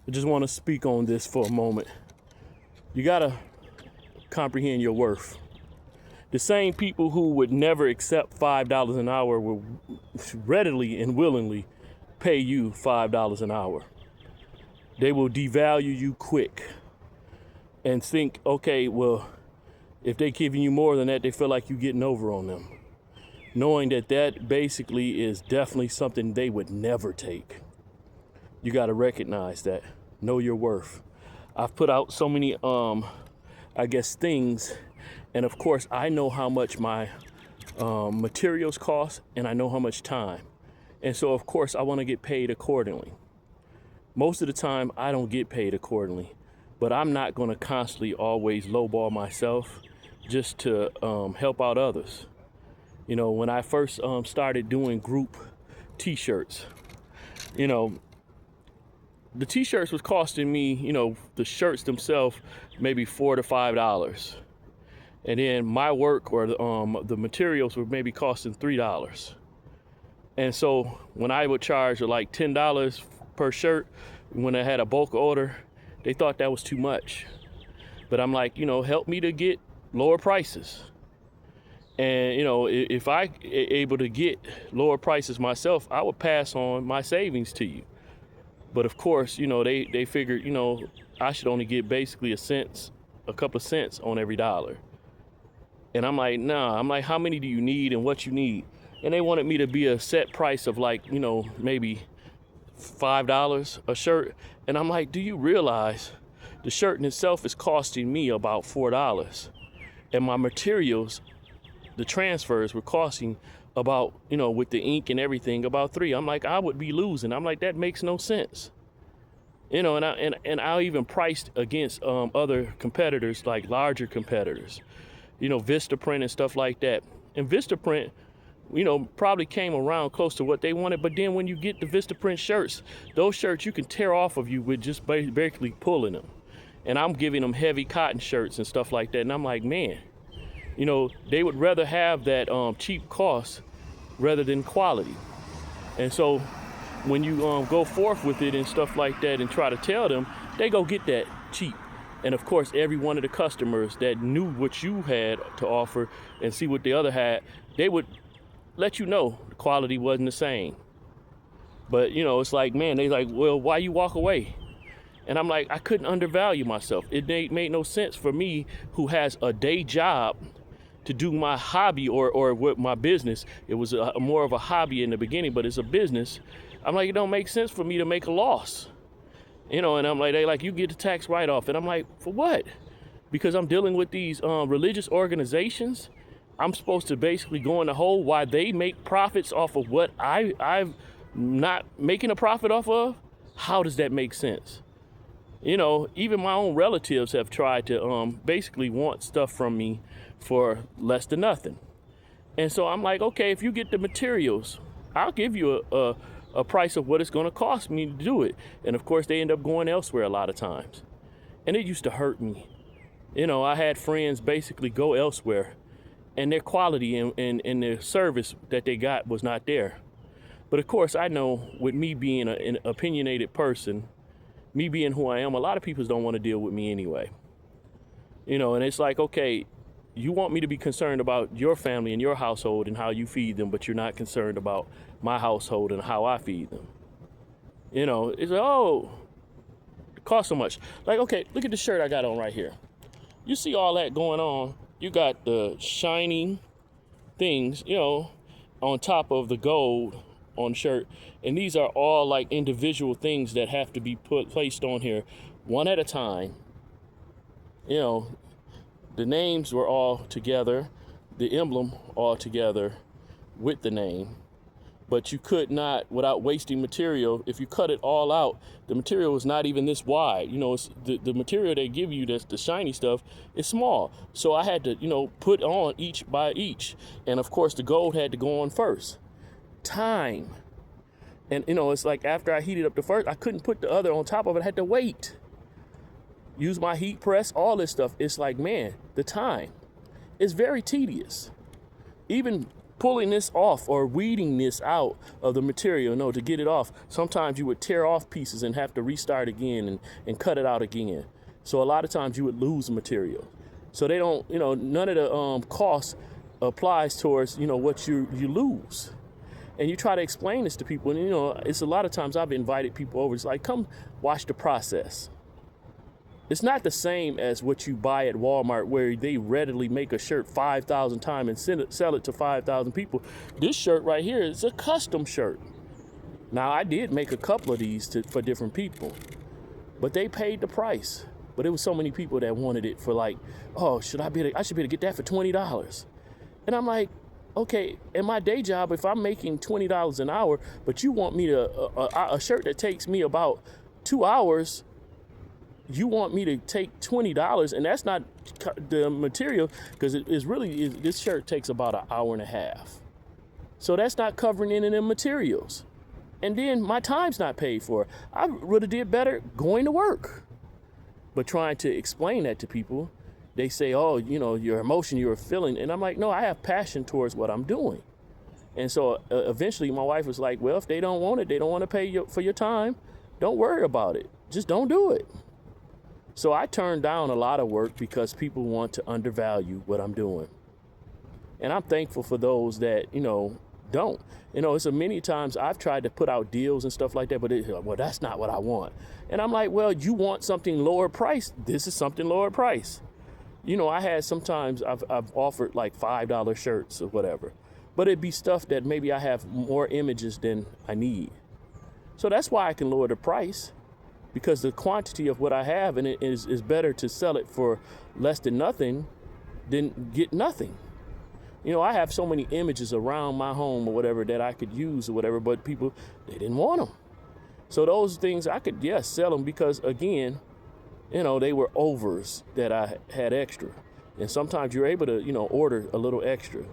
I just want to speak on this for a moment. You got to comprehend your worth. The same people who would never accept $5 an hour will readily and willingly pay you $5 an hour. They will devalue you quick and think, okay, well, if they're giving you more than that, they feel like you're getting over on them. Knowing that that basically is definitely something they would never take. You got to recognize that. Know your worth. I've put out so many, things. And of course, I know how much my materials cost, and I know how much time. And so, of course, I want to get paid accordingly. Most of the time, I don't get paid accordingly. But I'm not going to constantly always lowball myself just to help out others. You know, when I first started doing group t-shirts, you know, the t-shirts was costing me, you know, the shirts themselves, maybe $4 to $5. And then my work or the materials were maybe costing $3. And so when I would charge like $10 per shirt, when I had a bulk order, they thought that was too much. But I'm like, you know, help me to get lower prices. And, you know, if I able to get lower prices myself, I would pass on my savings to you. But of course, you know, they figured, you know, I should only get basically a couple of cents on every dollar. And I'm like, nah, I'm like, how many do you need and what you need? And they wanted me to be a set price of like, you know, maybe $5 a shirt. And I'm like, do you realize the shirt in itself is costing me about $4? And my materials, the transfers were costing about, you know, with the ink and everything, about $3. I'm like, I would be losing. I'm like, that makes no sense. You know, and I even priced against other competitors, like larger competitors, you know, Vistaprint and stuff like that. And Vistaprint, you know, probably came around close to what they wanted. But then when you get the Vistaprint shirts, those shirts you can tear off of you with just basically pulling them. And I'm giving them heavy cotton shirts and stuff like that. And I'm like, man, you know, they would rather have that cheap cost rather than quality. And so when you go forth with it and stuff like that and try to tell them, they go get that cheap. And of course, every one of the customers that knew what you had to offer and see what the other had, they would let you know the quality wasn't the same. But, you know, it's like, man, they like, well, why you walk away? And I'm like, I couldn't undervalue myself. It made no sense for me, who has a day job, to do my hobby or with my business. It was more of a hobby in the beginning, but it's a business. I'm like, it don't make sense for me to make a loss. You know, and I'm like, they like, you get the tax write-off. And I'm like, for what? Because I'm dealing with these religious organizations. I'm supposed to basically go in the hole while they make profits off of what I've not making a profit off of? How does that make sense? You know, even my own relatives have tried to basically want stuff from me for less than nothing. And so I'm like, okay, if you get the materials, I'll give you a price of what it's going to cost me to do it. And of course, they end up going elsewhere a lot of times. And it used to hurt me. You know, I had friends basically go elsewhere, and their quality and their service that they got was not there. But of course, I know with me being an opinionated person, me being who I am, a lot of people don't want to deal with me anyway. You know, and it's like, okay, you want me to be concerned about your family and your household and how you feed them, but you're not concerned about my household and how I feed them. You know, it's like, oh, it costs so much. Like, okay, look at the shirt I got on right here. You see all that going on. You got the shiny things, you know, on top of the gold on the shirt. And these are all like individual things that have to be placed on here one at a time. You know, the names were all together, the emblem all together with the name. But you could not, without wasting material, if you cut it all out, the material is not even this wide. You know, it's the material they give you, that's the shiny stuff, is small. So I had to, you know, put on each by each. And of course, the gold had to go on first. Time. And, you know, it's like after I heated up the first, I couldn't put the other on top of it. I had to wait. Use my heat press, all this stuff. It's like, man, the time is very tedious. Even pulling this off or weeding this out of the material. No, to get it off, sometimes you would tear off pieces and have to restart again and cut it out again. So a lot of times you would lose material. So they don't, none of the cost applies towards, what you lose. And you try to explain this to people, and it's a lot of times I've invited people over. It's like, come watch the process. It's not the same as what you buy at Walmart, where they readily make a shirt 5,000 times and sell it to 5,000 people. This shirt right here is a custom shirt. Now, I did make a couple of these for different people, but they paid the price. But it was so many people that wanted it for like, oh, I should be able to get that for $20. And I'm like, okay, in my day job, if I'm making $20 an hour, but you want me to, a shirt that takes me about 2 hours, you want me to take $20, and that's not the material, because this shirt takes about an hour and a half. So that's not covering any of them materials. And then my time's not paid for. I would have did better going to work. But trying to explain that to people, they say, oh, your emotion, you're feeling. And I'm like, no, I have passion towards what I'm doing. And so eventually my wife was like, well, if they don't want it, they don't want to pay for your time, don't worry about it. Just don't do it. So I turned down a lot of work because people want to undervalue what I'm doing. And I'm thankful for those that, don't. It's many times I've tried to put out deals and stuff like that, but well, that's not what I want. And I'm like, well, you want something lower price. This is something lower price. I had sometimes I've offered like $5 shirts or whatever, but it'd be stuff that maybe I have more images than I need. So that's why I can lower the price, because the quantity of what I have, and it is better to sell it for less than nothing than get nothing. I have so many images around my home or whatever that I could use or whatever, but people, they didn't want them. So those things I could, sell them because, again, they were overs that I had extra. And sometimes you're able to, order a little extra.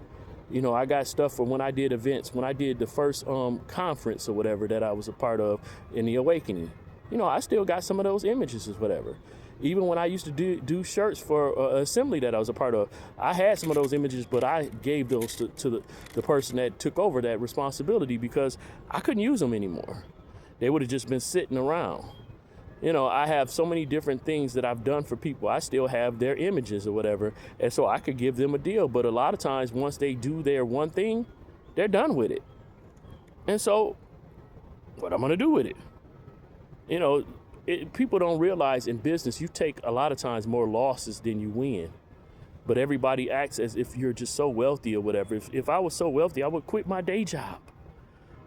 I got stuff from when I did events, when I did the first conference or whatever that I was a part of in the Awakening. I still got some of those images or whatever. Even when I used to do shirts for an assembly that I was a part of, I had some of those images, but I gave those to the person that took over that responsibility because I couldn't use them anymore. They would have just been sitting around. I have so many different things that I've done for people. I still have their images or whatever, and so I could give them a deal. But a lot of times, once they do their one thing, they're done with it. And so, what I'm going to do with it? People don't realize in business, you take a lot of times more losses than you win. But everybody acts as if you're just so wealthy or whatever. If I was so wealthy, I would quit my day job.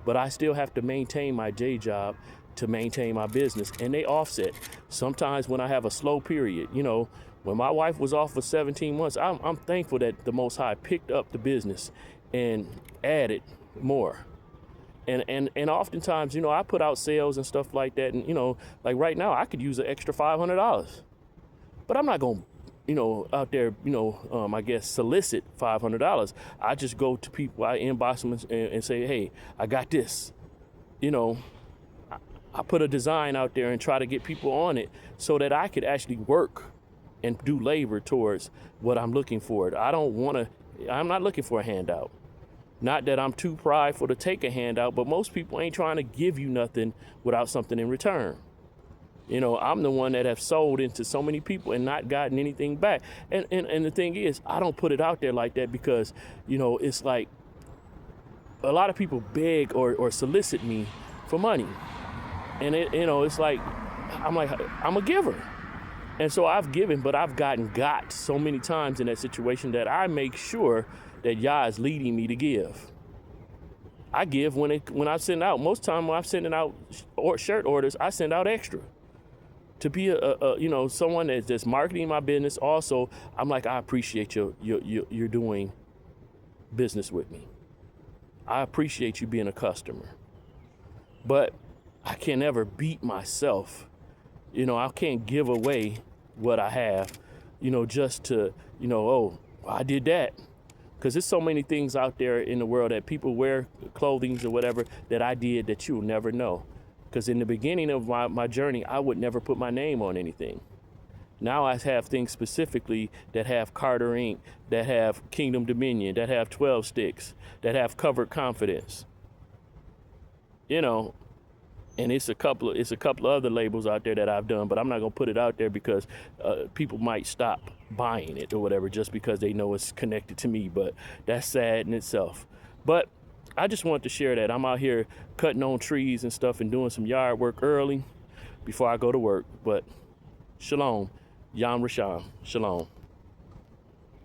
But I still have to maintain my day job to maintain my business. And they offset. Sometimes when I have a slow period, when my wife was off for 17 months, I'm thankful that the Most High picked up the business and added more. And oftentimes, I put out sales and stuff like that. And, like right now, I could use an extra $500. But I'm not going to, out there, I guess, solicit $500. I just go to people, I inbox them and say, hey, I got this. I put a design out there and try to get people on it so that I could actually work and do labor towards what I'm looking for. I'm not looking for a handout. Not that I'm too prideful to take a handout, but most people ain't trying to give you nothing without something in return. I'm the one that have sold into so many people and not gotten anything back. And the thing is, I don't put it out there like that because, it's like a lot of people beg or solicit me for money. And, it's like, I'm a giver. And so I've given, but I've got so many times in that situation that I make sure that Yah is leading me to give. I give when I send out. Most time when I'm sending out shirt orders, I send out extra. To be someone that's marketing my business. Also, I'm like, I appreciate you're doing business with me. I appreciate you being a customer. But I can never beat myself. I can't give away what I have, just to, oh, I did that. Because there's so many things out there in the world that people wear clothing or whatever that I did that you'll never know. Because in the beginning of my journey, I would never put my name on anything. Now I have things specifically that have Carter Inc., that have Kingdom Dominion, that have 12 Sticks, that have Covered Confidence. You know, and it's a couple of other labels out there that I've done, but I'm not gonna put it out there because people might stop buying it or whatever just because they know it's connected to me. But that's sad in itself. But I just wanted to share that I'm out here cutting on trees and stuff and doing some yard work early before I go to work. But shalom, Yom Rishon, shalom.